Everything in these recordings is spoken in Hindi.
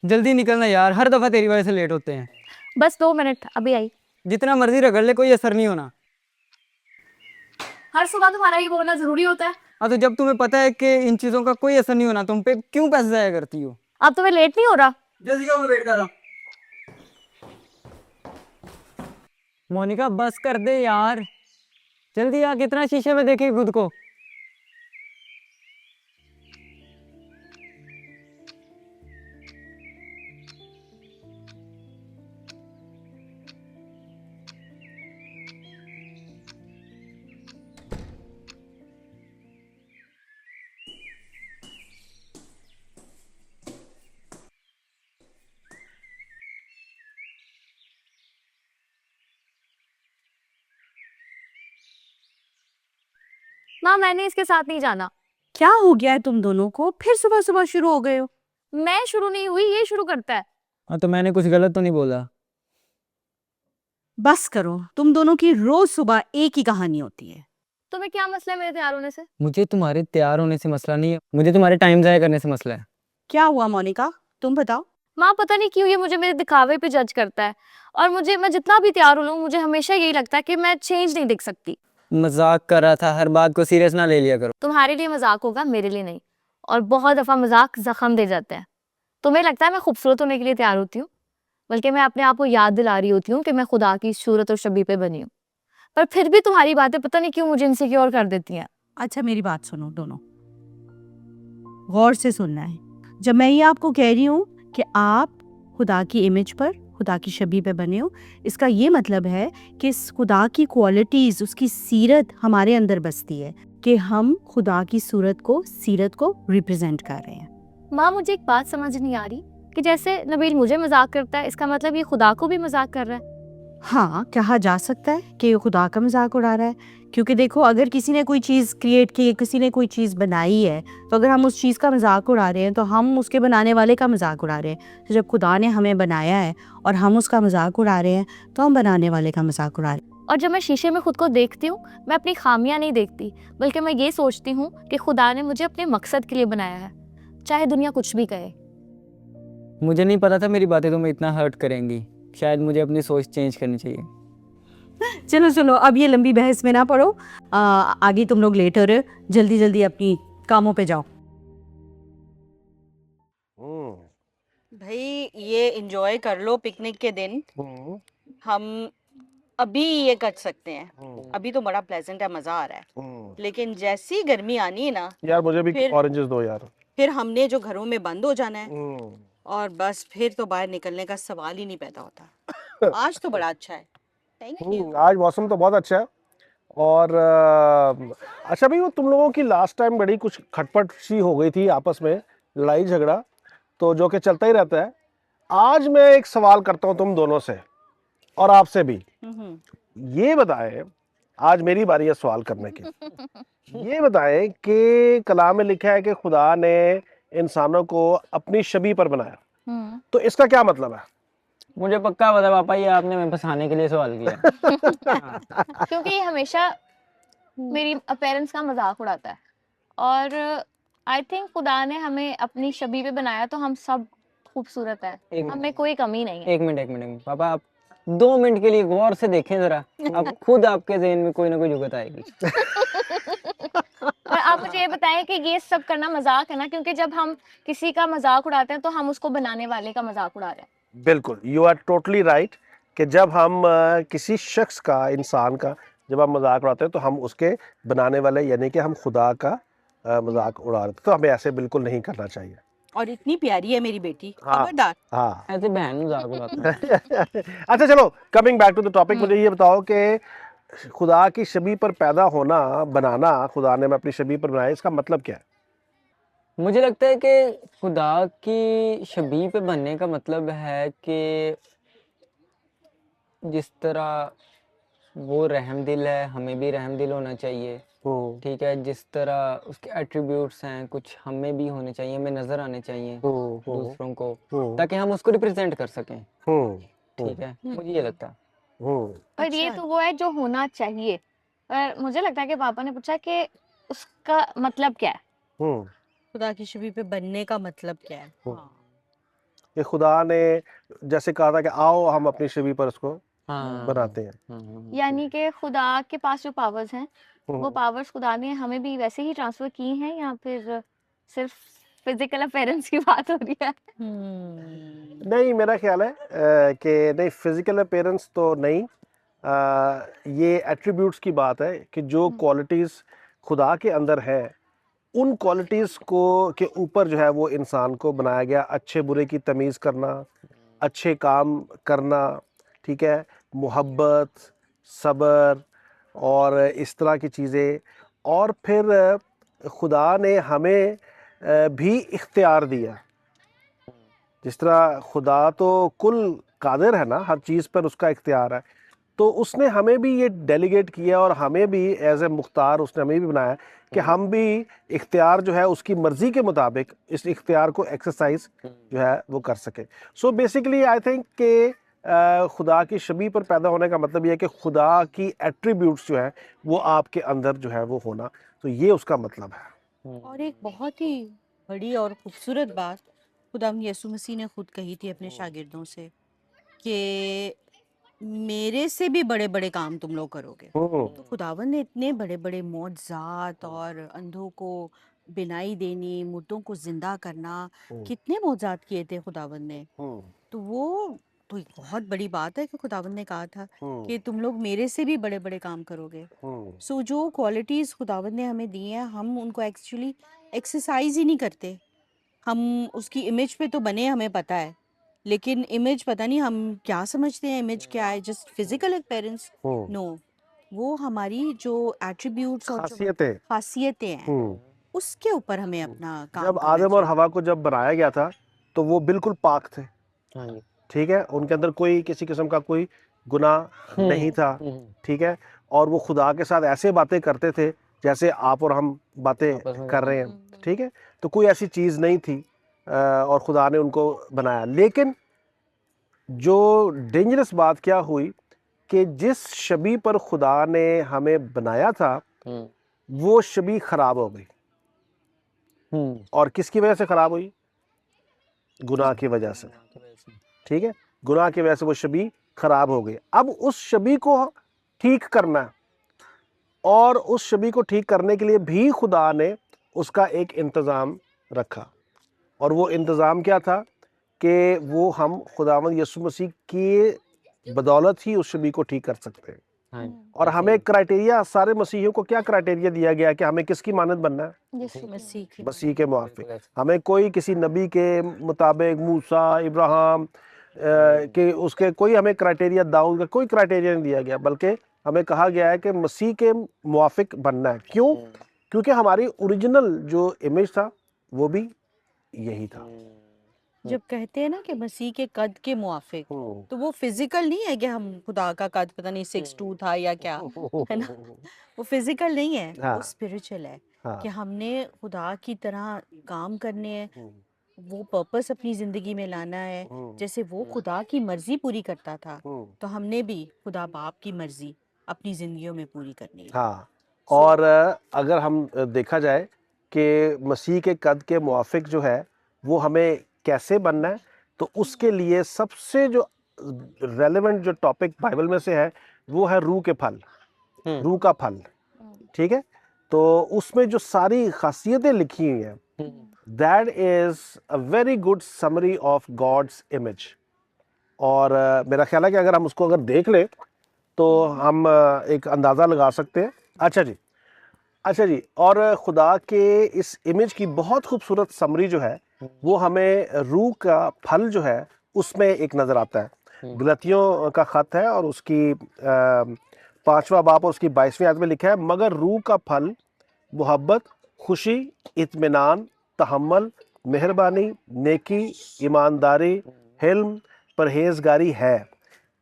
जल्दी निकलना यार, हर दफा तेरी वजह से लेट होते हैं। बस 2 मिनट, अभी आई। जितना मर्जी रगड़ ले, कोई असर नहीं होना। हर सुबह तुम्हारा ये बोलना जरूरी होता है? हाँ, तो जब तुम्हें पता है कि इन चीजों का कोई असर नहीं होना, तुम पे क्यों पैसे जाया करती हो? अब तुम्हें लेट नहीं हो रहा? जल्दी का मैं वेट कर रहा हूँ। मोनिका बस कर दे यार, जल्दी आ, कितना शीशे में देखे खुद को। माँ, मैंने इसके साथ नहीं जाना। क्या हो गया है तुम दोनों को? फिर सुबह सुबह शुरू हो गए हो? मैं शुरू नहीं हुई, ये शुरू करता है। हाँ, तो मैंने कुछ गलत तो नहीं बोला? बस करो, तुम दोनों की रोज सुबह एक ही कहानी होती है। तुम्हें क्या मसला है मेरे तैयार होने से? मुझे तुम्हारे तैयार होने से मसला नहीं है, मुझे तुम्हारे टाइम जाया करने से मसला है। क्या हुआ मोनिका, तुम बताओ। माँ, पता नहीं क्यों ये मुझे मेरे दिखावे पे जज करता है। और मैं जितना भी तैयार हो लूँ, मुझे हमेशा यही लगता है कि मैं चेंज नहीं दिख सकती। मजाक कर रहा था, हर बात को सीरियस ना ले लिया करो। तुम्हारे लिए मजाक होगा, मेरे लिए नहीं। और बहुत दफा मजाक जख्म दे जाते हैं। तुम्हें लगता है मैं खूबसूरत होने के लिए तैयार होती हूँ, बल्कि मैं अपने आप को याद दिला रही होती हूँ कि मैं खुदा की सूरत और शबीह पे बनी हूँ। पर फिर भी तुम्हारी बातें पता नहीं क्यों मुझे इनसिक्योर कर देती हैं। अच्छा मेरी बात सुनो दोनों, गौर से सुनना है। जब मैं ये आपको कह रही हूँ कि आप खुदा की इमेज पर, खुदा की छवि पे बने हो, इसका ये मतलब है कि इस खुदा की क्वालिटीज, उसकी सीरत हमारे अंदर बसती है, कि हम खुदा की सूरत को, सीरत को रिप्रेजेंट कर रहे हैं। माँ, मुझे एक बात समझ नहीं आ रही कि जैसे नबील मुझे मजाक करता है, इसका मतलब ये खुदा को भी मजाक कर रहा है। हाँ, कहा जा सकता है कि ये खुदा का मजाक उड़ा रहा है, क्योंकि देखो अगर किसी ने कोई चीज़ क्रिएट की, किसी ने कोई चीज़ बनाई है, तो अगर हम उस चीज़ का मजाक उड़ा रहे हैं तो हम उसके बनाने वाले का मजाक उड़ा रहे हैं। तो जब खुदा ने हमें बनाया है और हम उसका मजाक उड़ा रहे हैं, तो हम बनाने वाले का मजाक उड़ा रहे हैं। और जब मैं शीशे में खुद को देखती हूँ, मैं अपनी खामियां नहीं देखती, बल्कि मैं ये सोचती हूँ कि खुदा ने मुझे अपने मकसद के लिए बनाया है, चाहे दुनिया कुछ भी कहे। मुझे नहीं पता था मेरी बातें तुम्हें इतना हर्ट करेंगी। शायद मुझे अपनी सोच चेंज करनी चाहिए। चलो चलो, अब ये लंबी बहस में ना पड़ो। आगे तुम लोग लेट हो रहे हो, जल्दी जल्दी अपनी कामों पे जाओ। भाई ये एंजॉय कर लो पिकनिक के दिन। हम अभी ये कर सकते हैं, अभी तो बड़ा प्लेजेंट है, मजा आ रहा है। लेकिन जैसी गर्मी आनी है ना यार, मुझे भी फिर ऑरेंजेस दो यार। फिर हमने जो घरों में बंद हो जाना है, और बस फिर तो बाहर निकलने का सवाल ही नहीं पैदा होता। आज तो बड़ा अच्छा है। Thank you. आज मौसम तो बहुत अच्छा है। और अच्छा भाई, वो तुम लोगों की लास्ट टाइम बड़ी कुछ खटपट सी हो गई थी आपस में, लड़ाई झगड़ा, तो जो कि चलता ही रहता है। आज मैं एक सवाल करता हूँ तुम दोनों से और आपसे भी। ये बताएं, आज मेरी बारी है सवाल करने की। ये बताएं कि कलाम में लिखा है कि खुदा ने इंसानों को अपनी छवि पर बनाया, तो इसका क्या मतलब है? मुझे पक्का पता पापा, ये आपने मैं फंसाने के लिए सवाल किया। क्योंकि ये हमेशा मेरी पेरेंट्स का मजाक उड़ाता है। और आई थिंक खुदा ने हमें अपनी शबीह पे बनाया, तो हम सब खूबसूरत है, हमें कोई कमी नहीं है। एक मिनट एक मिनट पापा, आप 2 मिनट के लिए गौर से देखें जरा, अब खुद आपके ज़हन में कोई ना कोई जुगत आएगी। और आप मुझे ये बताएं कि ये सब करना मजाक है ना, क्योंकि जब हम किसी का मजाक उड़ाते हैं तो हम उसको बनाने वाले का मजाक उड़ा रहे हैं। बिल्कुल, यू आर टोटली राइट कि जब हम किसी शख्स का, इंसान का जब हम मजाक उड़ाते हैं तो हम उसके बनाने वाले, यानी कि हम खुदा का मजाक उड़ा रहे थे। तो हमें ऐसे बिल्कुल नहीं करना चाहिए। और इतनी प्यारी है मेरी बेटी, हाँ। खबरदार। हाँ। ऐसे बहन मजाक उड़ाता है। अच्छा चलो, coming back to the topic, मुझे ये बताओ कि खुदा की छवि पर पैदा होना, बनाना, खुदा ने हमें अपनी छवि पर बनाया, इसका मतलब क्या है? मुझे लगता है कि खुदा की छबीह पे बनने का मतलब है कि जिस तरह वो रहमदिल है, हमें भी रहमदिल होना चाहिए। ठीक है, जिस तरह उसके एट्रीब्यूट्स हैं कुछ हमें भी होने चाहिए, हमें नजर आने चाहिए दूसरों को, ताकि हम उसको रिप्रेजेंट कर सकें। ठीक है, मुझे ये लगता है। पर ये तो वो है जो होना चाहिए। पर मुझे लगता है कि पापा ने पूछा कि उसका मतलब क्या है। खुदा की छवि पे बनने का मतलब क्या है? कि खुदा ने जैसे कहा था कि आओ हम अपनी शबीह पर उसको हाँ बनाते हैं। यानी कि खुदा के पास जो पावर्स हैं वो हम्म। पावर्स खुदा ने हमें भी वैसे ही ट्रांसफर की हैं या फिर सिर्फ फिजिकल अपेयरेंस की बात हो रही है? नहीं, मेरा ख्याल है कि नहीं, फिजिकल अपीयरेंस तो नहीं, ये एट्रीब्यूट्स की बात है कि जो क्वालिटीज़ खुदा के अंदर है उन क्वालिटीज़ को के ऊपर जो है वो इंसान को बनाया गया, अच्छे बुरे की तमीज़ करना, अच्छे काम करना, ठीक है, मोहब्बत, सब्र और इस तरह की चीज़ें। और फिर खुदा ने हमें भी इख्तियार दिया। जिस तरह खुदा तो कुल कादिर है ना, हर चीज़ पर उसका इख्तियार है, तो उसने हमें भी ये डेलीगेट किया और हमें भी एज ए मुख्तार उसने हमें भी बनाया कि हम भी इख्तियार जो है उसकी मर्ज़ी के मुताबिक इस इख्तियार को एक्सरसाइज जो है वो कर सके। सो बेसिकली आई थिंक कि खुदा की शबीह पर पैदा होने का मतलब ये है कि खुदा की एट्रीब्यूट्स जो है वो आपके अंदर जो है वो होना, तो ये उसका मतलब है। और एक बहुत ही बड़ी और खूबसूरत बात खुदावंद यीशु मसीह ने खुद कही थी अपने शागिर्दों से कि मेरे से भी बड़े बड़े काम तुम लोग करोगे। तो खुदावंद ने इतने बड़े बड़े मौजज़ात और अंधों को बिनाई देनी, मुर्दों को जिंदा करना, कितने मौजज़ात किए थे खुदावंद ने। तो वो तो एक बहुत बड़ी बात है कि खुदावंद ने कहा था कि तुम लोग मेरे से भी बड़े बड़े काम करोगे। सो जो क्वालिटीज़ खुदावंद ने हमें दी हैं हम उनको एक्चुअली एक्सरसाइज ही नहीं करते। हम उसकी इमेज पे तो बने, हमें पता है, लेकिन इमेज पता नहीं हम क्या समझते हैं, इमेज क्या है, जस्ट फिजिकल अपीयरेंस। नो, वो हमारी जो एट्रीब्यूट्स और जो खासियतें। खासियतें हैं उसके ऊपर हमें अपना काम जब करना आदम और चाहिए। हवा को जब बनाया गया था तो वो बिल्कुल पाक थे, हाँ जी। ठीक है, उनके अंदर कोई किसी किस्म का कोई गुनाह नहीं था, ठीक है, और वो खुदा के साथ ऐसे बातें करते थे जैसे आप और हम बातें आपस में कर रहे हैं, ठीक है, तो कोई ऐसी चीज़ नहीं थी और खुदा ने उनको बनाया। लेकिन जो डेंजरस बात क्या हुई कि जिस शबीह पर खुदा ने हमें बनाया था वो शबीह खराब हो गई। और किसकी वजह से खराब हुई? गुनाह की वजह से, ठीक है, गुनाह की वजह से वो शबीह खराब हो गई। अब उस शबीह को ठीक करना है और उस शबीह को ठीक करने के लिए भी खुदा ने उसका एक इंतज़ाम रखा, और वो इंतज़ाम क्या था कि वो हम खुदावंद यीशु मसीह की बदौलत ही उस शबीह को ठीक कर सकते हैं। और हमें क्राइटेरिया, सारे मसीहियों को क्या क्राइटेरिया दिया गया कि हमें किसकी मानद बनना है? यीशु मसीह की मसीह के मुआफिक। हमें कोई किसी नबी के मुताबिक, मूसा, इब्राहिम के उसके कोई हमें क्राइटेरिया, दाऊद का कोई क्राइटेरिया नहीं दिया गया, बल्कि हमें कहा गया है कि मसीह के मुआफिक बनना है। क्यों? क्योंकि हमारी ओरिजिनल जो इमेज था वो भी यही था। जब कहते हैं ना कि मसीह के कद के मुआफिक, तो वो फिजिकल नहीं है कि हम खुदा का कद पता नहीं 6'2" था या क्या, है ना, वो फिजिकल नहीं है, हाँ। वो स्पिरिचुअल है हाँ। कि हमने खुदा की तरह काम करने हैं, वो पर्पस अपनी जिंदगी में लाना है। जैसे वो खुदा की मर्जी पूरी करता था तो हमने भी खुदा बाप की मर्जी अपनी जिंदगियों में पूरी करनी है। हाँ, और अगर हम देखा जाए कि मसीह के कद के मुआफिक जो है वो हमें कैसे बनना है, तो उसके लिए सबसे जो रेलेवेंट जो टॉपिक बाइबल में से है वो है रूह के फल, रूह का फल, ठीक है, तो उसमें जो सारी खासियतें लिखी हुई हैं, that is a very good summary of God's image. और मेरा ख्याल है कि अगर हम उसको अगर देख लें तो हम एक अंदाज़ा लगा सकते हैं। अच्छा जी, और खुदा के इस इमेज की बहुत खूबसूरत समरी जो है वो हमें रूह का फल जो है उसमें एक नज़र आता है। गलतियों का ख़त है और उसकी 5वां बाब और उसकी 22वीं आयत में लिखा है, मगर रूह का फल मोहब्बत, खुशी, इत्मीनान, तहम्मुल, मेहरबानी, नेकी, ईमानदारी, हिल्म, परहेजगारी है।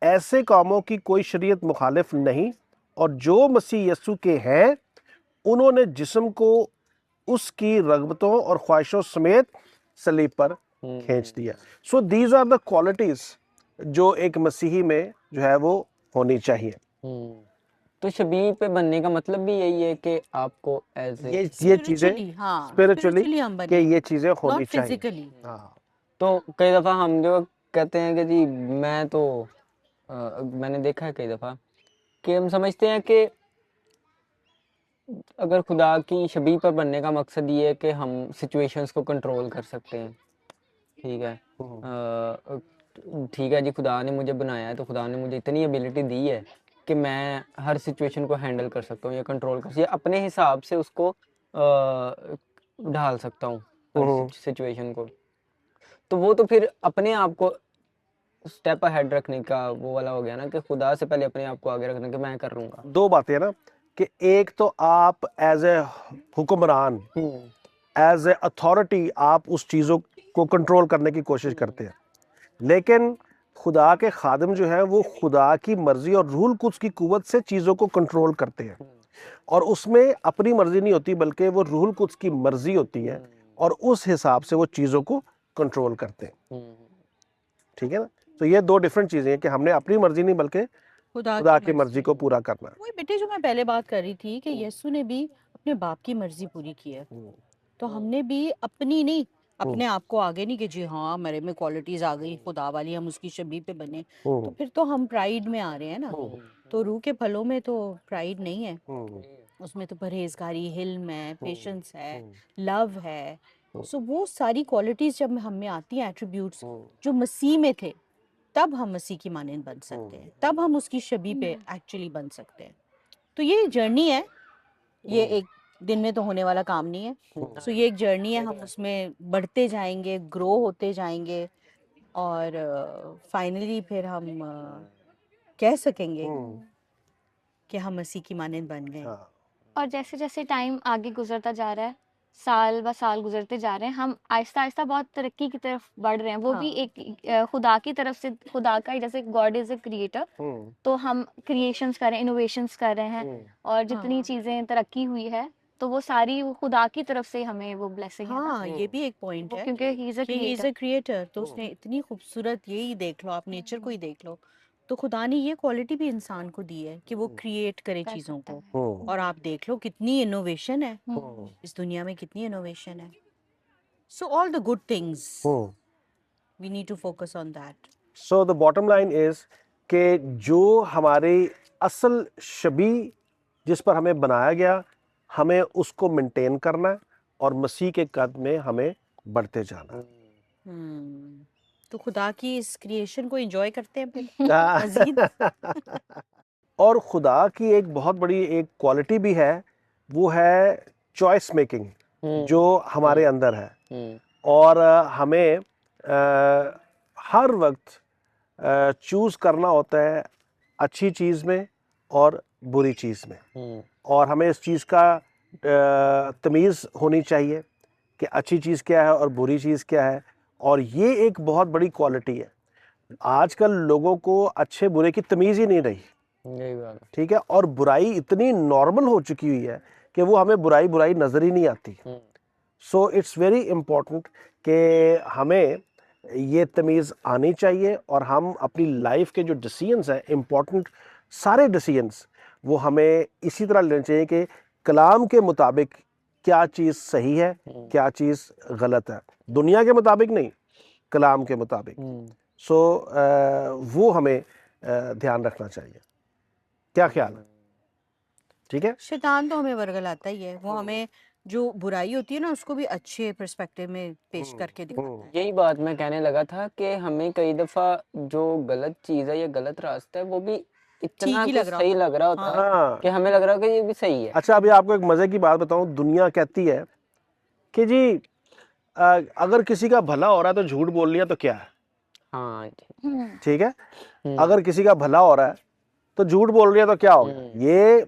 ऐसे कामों की कोई शरीयत मुखालिफ नहीं, और जो मसीह यीशु के हैं उन्होंने जिस्म को उसकी रगबतों और ख्वाहिशों समेत सलीब पर खींच दिया। So these are the qualities जो एक मसीही में जो है वो होनी चाहिए। तो शबीह पे बनने का मतलब भी यही है कि आपको एज ये चीजें हाँ, स्पिरिचुअली spiritually हम कि बने, ये चीजें होनी not चाहिए। physically। हाँ, तो कई दफ़ा हम जो कहते हैं कि जी मैं तो मैंने देखा है कई दफ़ा कि हम समझते हैं कि अगर खुदा की शबीह पर बनने का मकसद ये है कि हम सिचुएशंस को कंट्रोल कर सकते हैं, ठीक है। ठीक है जी, खुदा ने मुझे बनाया है तो खुदा ने मुझे इतनी एबिलिटी दी है कि मैं हर सिचुएशन को हैंडल कर सकता हूँ या कंट्रोल कर सकता हूँ या अपने हिसाब से उसको ढाल सकता हूँ हर सिचुएशन को। तो वो तो फिर अपने आप को स्टेप अहेड रखने का वो वाला हो गया ना कि खुदा से पहले अपने आप को आगे रखना कि मैं कर लूँगा। दो बातें हैं ना कि एक तो आप एज ए हुक्मरान, एज ए अथॉरिटी आप उस चीज़ों को कंट्रोल करने की कोशिश करते हैं, लेकिन खुदा के खादिम जो है वो खुदा की मर्जी और रूहुल कुद्स की कुव्वत से चीज़ों को कंट्रोल करते हैं, और उसमें अपनी मर्जी नहीं होती बल्कि वो रूहुल कुद्स की मर्जी होती है और उस हिसाब से वो चीज़ों को कंट्रोल करते हैं। ठीक है ना? तो ये दो डिफरेंट चीज़ें हैं कि हमने अपनी मर्जी नहीं बल्कि खुदा की मर्जी को पूरा करना है। वही बेटे जो मैं पहले बात कर रही थी कि यीशु ने भी अपने बाप की मर्जी पूरी की है, तो हमने भी अपनी नहीं, अपने आप को आगे नहीं कि जी हाँ मेरे में क्वालिटीज आ गई खुदा वाली, हम उसकी शबीह पे बने, तो फिर तो हम प्राइड में आ रहे हैं ना। तो रूह के फलों में तो प्राइड नहीं है, उसमें तो परहेजगारी, हिल्म है, पेशेंस है, लव है। सो वो सारी क्वालिटीज जब हम में आती हैं, एट्रीब्यूट्स जो मसीह में थे, तब हम मसीह की मानंद बन सकते हैं, तब हम उसकी शबीह पे एक्चुअली बन सकते हैं। तो ये जर्नी है, ये एक दिन में तो होने वाला काम नहीं है। सो ये एक जर्नी है, हम उसमें बढ़ते जाएंगे, ग्रो होते जाएंगे, और फाइनली फिर हम कह सकेंगे कि हम मसीह की मानंद बन गए। और जैसे जैसे टाइम आगे गुजरता जा रहा है, साल ब साल गुजरते जा रहे हैं, हम आहिस्ता आहिस्ता बहुत तरक्की की तरफ बढ़ रहे हैं। वो भी हाँ। एक खुदा की तरफ से, खुदा का ही, जैसे गॉड इज ए क्रिएटर, तो हम क्रिएशंस कर रहे हैं, इनोवेशंस कर रहे हैं, और जितनी हाँ। चीजें तरक्की हुई है तो वो सारी वो खुदा की तरफ से हमें वो ब्लेसिंग है ना, हाँ, ये भी एक पॉइंट है क्योंकि ही इज अ कि he is creator. A creator, तो उसने इतनी खूबसूरत, यही देख लो आप, नेचर को ही देख लो, तो खुदा ने ये क्वालिटी भी इंसान को दी है कि वो क्रिएट करे कर चीजों सकता को। है। और आप देख लो कितनी इनोवेशन है हम्म। इस दुनिया में, कितनी इनोवेशन है। So all the good things we need to focus on that. So the bottom line is कि जो हमारी असल शबी जिस पर हमें बनाया गया, हमें उसको मेंटेन करना है और मसीह के कद में हमें बढ़ते जाना है। तो खुदा की इस क्रिएशन को एंजॉय करते हैं फिर मजीद। और खुदा की एक बहुत बड़ी एक क्वालिटी भी है, वो है चॉइस मेकिंग, जो हमारे अंदर है, और हमें हर वक्त चूज करना होता है अच्छी चीज़ में और बुरी चीज़ में, और हमें इस चीज़ का तमीज़ होनी चाहिए कि अच्छी चीज़ क्या है और बुरी चीज़ क्या है। और ये एक बहुत बड़ी क्वालिटी है। आजकल लोगों को अच्छे बुरे की तमीज़ ही नहीं रही, यही बात है। ठीक है, और बुराई इतनी नॉर्मल हो चुकी हुई है कि वो हमें बुराई बुराई नज़र ही नहीं आती। सो इट्स वेरी इम्पोर्टेंट कि हमें ये तमीज़ आनी चाहिए, और हम अपनी लाइफ के जो डिसीजंस हैं, इम्पोर्टेंट सारे डिसीजंस, वो हमें इसी तरह लेने चाहिए कि कलाम के मुताबिक क्या चीज़ सही है, क्या चीज़ गलत है, दुनिया के मुताबिक नहीं, कलाम के मुताबिक। सो वो हमें ध्यान रखना चाहिए। क्या ख्याल है? ठीक है। शैतान तो हमें वर्गलाता ही है, वो हमें जो बुराई होती है ना उसको भी अच्छे पर्सपेक्टिव में पेश करके दिखाता है। यही बात मैं कहने लगा था कि हमें कई दफ़ा जो गलत चीज़ है या गलत रास्ता है वो भी इतना ही कुछ लग रहा सही होता लग रहा होता है हाँ। कि हमें लग रहा है कि ये भी सही है। अच्छा, अभी आपको एक मज़े की बात बताऊं। दुनिया कहती है कि जी अगर किसी का भला हो रहा है तो झूठ बोल लिया तो क्या है, हाँ ठीक है, अगर किसी का भला हो रहा है तो झूठ बोल लिया तो क्या हो गया। ये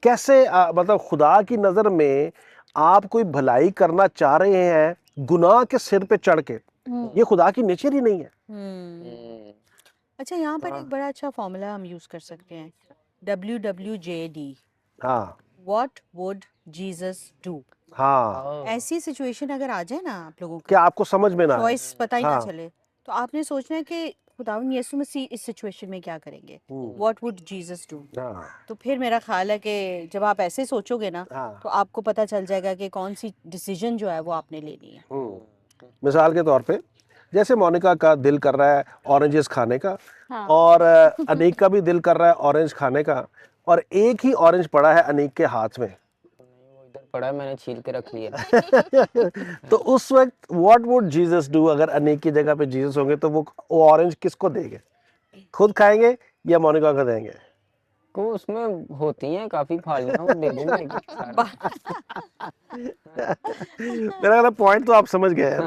कैसे मतलब खुदा की नज़र में आप कोई भलाई करना चाह रहे हैं गुनाह के सिर पे चढ़ के, ये खुदा की नेचर ही नहीं है। अच्छा, यहाँ पर एक बड़ा अच्छा फॉर्मूला हम यूज कर सकते हैं, WWJD, हाँ व्हाट वुड जीसस डू। हाँ, ऐसी सिचुएशन अगर आ जाए ना आप लोगों को, क्या आपको समझ में ना आए? चॉइस पता ही ना हाँ। चले, तो आपने सोचना है कि खुदावंद यीशु मसीह इस सिचुएशन में क्या करेंगे, व्हाट वुड जीसस डू। हाँ तो फिर मेरा ख्याल है कि जब आप ऐसे सोचोगे ना, हाँ। तो आपको पता चल जाएगा कि कौन सी डिसीजन जो है वो आपने लेनी है। मिसाल के तौर पे जैसे मोनिका का दिल कर रहा है ऑरेंजेस खाने का हाँ और अनीक का भी दिल कर रहा है ऑरेंज खाने का, और एक ही ऑरेंज पड़ा है अनीक के हाथ में। वो इधर पड़ा है, मैंने छील के रख लिया। तो उस वक्त व्हाट वुड जीसस डू? अगर अनीक की जगह पे जीसस होंगे तो वो ऑरेंज किसको देंगे? खुद खाएंगे या मोनिका को देंगे? को उसमें होती हैं काफी फालियां, वो दे दूंगा एक एक सारा। मेरा पॉइंट तो आप समझ गए हैं।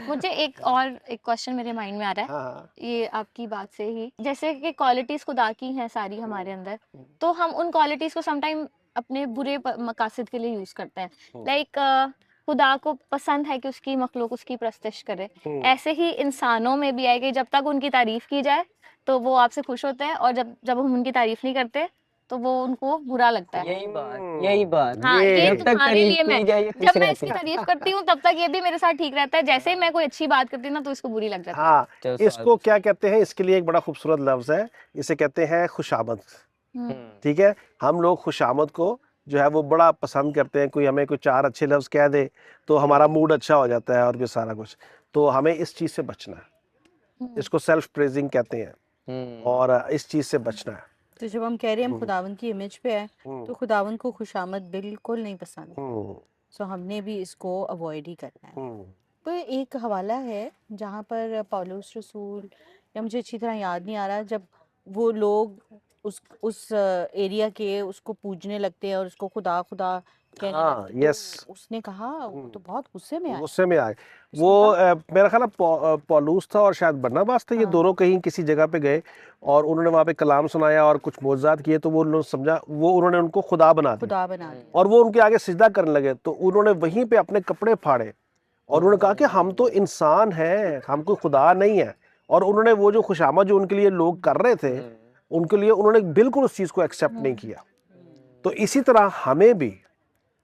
मुझे एक क्वेश्चन मेरे माइंड में आ रहा है हाँ, ये आपकी बात से ही, जैसे कि क्वालिटीज खुदा की हैं सारी हमारे अंदर, तो हम उन क्वालिटीज को समटाइम अपने बुरे मकासद के लिए यूज करते हैं। लाइक खुदा को पसंद है कि उसकी मखलूक उसकी प्रस्तिश करे, ऐसे ही इंसानों में भी है कि जब तक उनकी तारीफ की जाए तो वो आपसे खुश होते हैं, और जब जब हम उनकी तारीफ नहीं करते तो वो उनको बुरा लगता है। यही बात हाँ, ये जब तक तुम्हारे तारीफ लिए मैं की जाए ये खुश जब मैं रहती इसकी है। तारीफ करती हूँ तब तक ये भी मेरे साथ ठीक रहता है, जैसे ही मैं कोई अच्छी बात करती हूँ ना तो इसको बुरी लग जाती है। हाँ, चलो इसको क्या कहते हैं? इसके लिए एक बड़ा खूबसूरत लफ्ज है, इसे कहते हैं खुशामद। ठीक है, हम लोग खुशामद को जो है वो बड़ा पसंद करते हैं। कोई हमें कोई चार अच्छे लफ्ज कह दे तो हमारा मूड अच्छा हो जाता है और भी सारा कुछ। तो हमें इस चीज से बचना है, इसको सेल्फ प्रेजिंग कहते हैं, और इस चीज से बचना है। तो जब हम कह रहे हैं हम खुदावंद की इमेज पे है, तो खुदावंद को खुशामद बिल्कुल नहीं पसंद है, सो हमने भी इसको अवॉइड ही करना है। तो एक हवाला है जहाँ पर पौलुस रसूल, या मुझे अच्छी तरह याद नहीं आ रहा, जब वो लोग उस एरिया के उसको पूजने लगते हैं और उसको खुदा खुदा कहने हाँ, लगते, तो यस, उसने कहा, वो तो बहुत गुस्से में आया। गुस्से में आए उसने वो। कहा, मेरा ख्याल है पौलुस था और शायद बरनबास था, ये हाँ दोनों कहीं किसी जगह पे गए और उन्होंने वहां पे कलाम सुनाया और कुछ मोजात किए, तो वो उन्होंने समझा, वो उन्होंने उनको खुदा बना दिया खुदा बना दिया। और वो उनके आगे सिजदा करने लगे। तो उन्होंने वहीं पे अपने कपड़े फाड़े और उन्होंने कहा कि हम तो इंसान हैं, हम कोई खुदा नहीं है। और उन्होंने वो जो खुशामद जो उनके लिए लोग कर रहे थे, उनके लिए उन्होंने बिल्कुल उस चीज को एक्सेप्ट नहीं किया। तो इसी तरह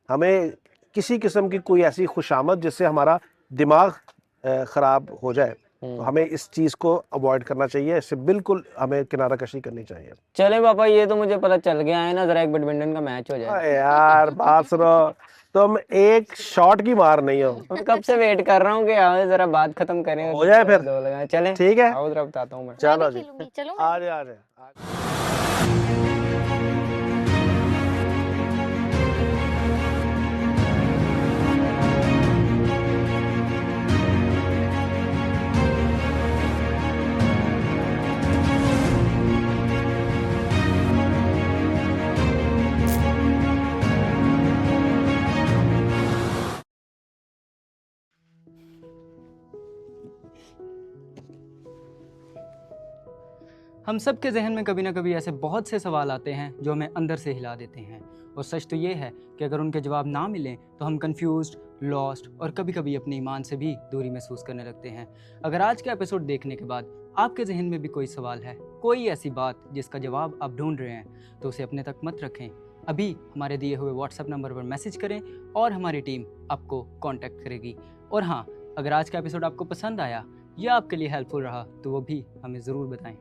हमें किसी किस्म की कोई ऐसी खुशामद जिससे हमारा दिमाग खराब हो जाए, तो हमें इस चीज को अवॉइड करना चाहिए, इससे बिल्कुल हमें किनारा कशी करनी चाहिए। चले पापा, ये तो मुझे पता चल गया है ना, जरा एक बैडमिंटन का मैच हो जाए। अरे यार बात सुनो, तुम एक शॉट की मार नहीं हो। मैं कब से वेट कर रहा हूँ कि आओ जरा बात खत्म करें, हो जाए फिर। दो लगाए। चले ठीक है, आओ जरा बताता हूँ मैं। मैं चलो भी जी, खेलूंगी, चलो आ जाए आ जाए। हम सब के जहन में कभी ना कभी ऐसे बहुत से सवाल आते हैं जो हमें अंदर से हिला देते हैं, और सच तो ये है कि अगर उनके जवाब ना मिलें तो हम कंफ्यूज्ड, लॉस्ट और कभी कभी अपने ईमान से भी दूरी महसूस करने लगते हैं। अगर आज का एपिसोड देखने के बाद आपके जहन में भी कोई सवाल है, कोई ऐसी बात जिसका जवाब आप ढूंढ रहे हैं, तो उसे अपने तक मत रखें। अभी हमारे दिए हुए व्हाट्सएप नंबर पर मैसेज करें और हमारी टीम आपको कॉन्टैक्ट करेगी। और हाँ, अगर आज का एपिसोड आपको पसंद आया या आपके लिए हेल्पफुल रहा तो वो भी हमें ज़रूर बताएं।